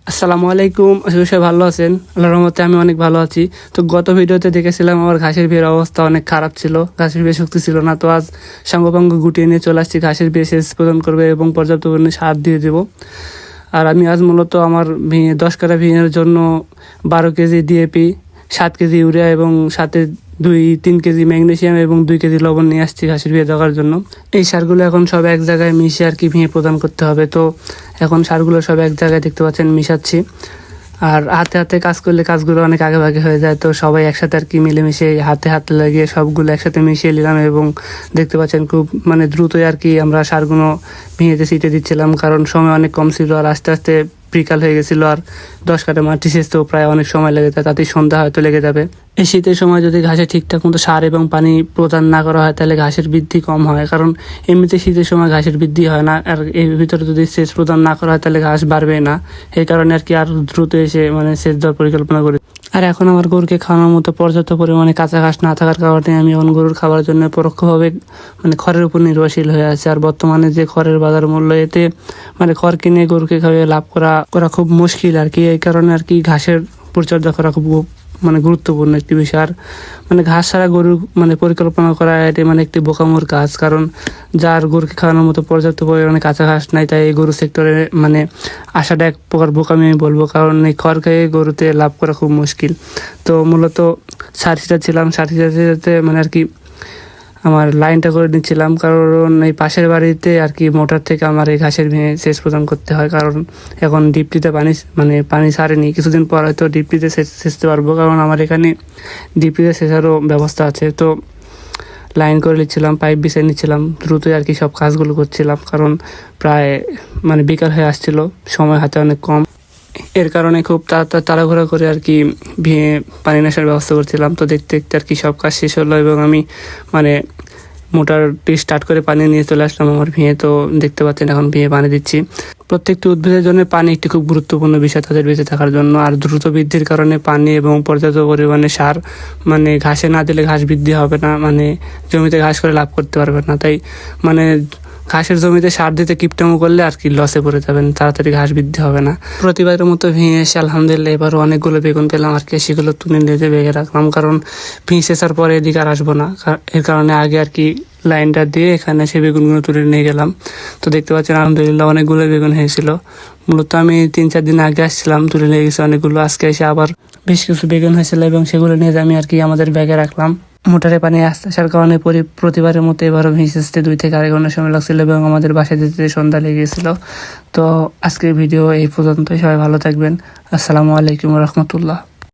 আসসালামু আলাইকুম। আশা করি সবাই ভালো আছেন। আল্লাহর রহমতে আমি অনেক ভালো আছি। তো গত ভিডিওতে দেখেছিলাম আমার ঘাসের বিয়ের অবস্থা অনেক খারাপ ছিল, ঘাসের বিয়ে শক্তি ছিল না। তো আজ সাঙ্গপাঙ্গ গুটিয়ে নিয়ে চলে আসছি, ঘাসের বিয়ে সেচ প্রদান করবে এবং পর্যাপ্ত পরিমাণে সার দিয়ে দেবো। আর আমি আজ মূলত আমার 10 কাঠা ভিঙের জন্য 12 কেজি ডিএপি, 7 কেজি ইউরিয়া এবং সাথে 2-3 কেজি ম্যাগনেসিয়াম এবং 2 কেজি লবণ নিয়ে আসছি ঘাসের বিয়ে দেওয়ার জন্য। এই সারগুলো এখন সব এক জায়গায় মিশিয়ে আর কি ভেঙে প্রদান করতে হবে। তো এখন সারগুলো সব এক জায়গায় দেখতে পাচ্ছেন মিশাচ্ছি। আর হাতে হাতে কাজ করলে কাজগুলো অনেক আগে ভাগে হয়ে যায়। তো সবাই একসাথে আর কি মিলেমিশে হাতে হাতে লাগিয়ে সবগুলো একসাথে মিশিয়ে নিলাম এবং দেখতে পাচ্ছেন খুব দ্রুতই আর কি আমরা সারগুলো ভেঙেতে ছিটে দিচ্ছিলাম, কারণ সময় অনেক কম ছিল আর আস্তে আস্তে বিকাল হয়ে গেছিলো। আর 10 কাঠা মাটি সেচতেও প্রায় অনেক সময় লেগে যায়, তাতেই সন্ধ্যা হয়তো লেগে যাবে। এই শীতের সময় যদি ঘাসে ঠিকঠাক মতো সার এবং পানি প্রদান না করা হয় তাহলে ঘাসের বৃদ্ধি কম হয়, কারণ এমনিতে শীতের সময় ঘাসের বৃদ্ধি হয় না। আর এর ভিতরে যদি সেচ প্রদান না করা হয় তাহলে ঘাস বাড়বে না। এই কারণে আর কি আর দ্রুত এসে সেচ দেওয়ার পরিকল্পনা করি। আর এখন আমার গরুকে খাওয়ানোর মতো পর্যাপ্ত পরিমাণে কাঁচা ঘাস না থাকার কারণে আমি এখন গরুর খাবার জন্য পরোক্ষভাবে খড়ের উপর নির্ভরশীল হয়ে আছে। আর বর্তমানে যে খড়ের বাজার মূল্য, এতে খড় কিনে গরুকে খাইয়ে লাভ করা খুব মুশকিল আর কি। এই কারণে আর কি ঘাসের পরিচর্যা করা খুব গুরুত্বপূর্ণ একটি বিষয়। আর ঘাস ছাড়া গরুর পরিকল্পনা করা এটি একটি বোকামোর কাজ, কারণ যার গরুকে খাওয়ানোর মতো পর্যাপ্ত পরিমাণে কাঁচা ঘাস নাই, তাই এই গরু সেক্টরে আসাটা এক প্রকার বোকামি আমি বলবো, কারণ এই খড় খেয়ে গরুতে লাভ করা খুব মুশকিল। তো মূলত সার ছিটাচ্ছিলাম, সার ছিটাতে আর কি আমার লাইনটা করে নিচ্ছিলাম, কারণ এই পাশের বাড়িতে আর কি মোটর থেকে আমার এই ঘাসের ভেঙে সেচ প্রদান করতে হয়। কারণ এখন ডিপটিতে পানি ছাড়েনি, কিছুদিন পর হয়তো ডিপটিতে সেচতে পারবো, কারণ আমার এখানে ডিপটিতে সেচারও ব্যবস্থা আছে। তো লাইন করে নিচ্ছিলাম, পাইপ বিছিয়ে নিচ্ছিলাম, দ্রুতই আর কি সব কাজগুলো করছিলাম, কারণ প্রায় বিকাল হয়ে আসছিল, সময় হাতে অনেক কম। এর কারণে খুব তাড়াহুড়া করে আর কি ভেঙে পানি নেশার ব্যবস্থা করছিলাম। তো দেখতে দেখতে আর কি সব কাজ শেষ হলো এবং আমি মোটরটি স্টার্ট করে পানি নিয়ে চলে আসলাম আমার ভেঙে। তো দেখতে পাচ্ছেন এখন ভেঙে পানি দিচ্ছি। প্রত্যেকটি উদ্ভিদের জন্য পানি একটি খুব গুরুত্বপূর্ণ বিষয় তাদের বেঁচে থাকার জন্য। আর দ্রুত বৃদ্ধির কারণে পানি এবং পর্যাপ্ত পরিমাণে সার ঘাসে না দিলে ঘাস বৃদ্ধি হবে না, জমিতে ঘাস করে লাভ করতে পারবে না। তাই ঘাসের জমিতে সার দিতে কিপটামো করলে আর কি লসে পড়ে যাবেন, তাড়াতাড়ি ঘাস বৃদ্ধি হবে না। প্রতিবারের মতো ভেঙে এসে আলহামদুলিল্লাহ এবারও অনেকগুলো বেগুন পেলাম আর কি, সেগুলো তুলে নিয়ে বেগে রাখলাম, কারণ ভেঙে শেষার পরে এদিকে আর আসবো না। এর কারণে আগে আর কি লাইনটা দিয়ে এখানে সে বেগুনগুলো তুলে নিয়ে গেলাম। তো দেখতে পাচ্ছেন আলহামদুলিল্লাহ অনেকগুলো বেগুন হয়েছিল। মূলত আমি 3-4 দিন আগে আসছিলাম, তুলে নিয়ে গেছি অনেকগুলো। আজকে এসে আবার বেশ কিছু বেগুন হয়েছিল এবং সেগুলো নিয়ে আমি আর কি আমাদের ব্যাগে রাখলাম। মোটরে পানি আসতে আসার কারণে প্রতিবারের মতো এবারও ভেঙে আসতে 2 থেকে আড়াই ঘন্টা সময় লাগছিল এবং আমাদের বাসায় যেতে সন্ধ্যা লেগেছিল। তো আজকের ভিডিও এই পর্যন্তই। সবাই ভালো থাকবেন। আসসালামু আলাইকুম রহমতুল্লাহ।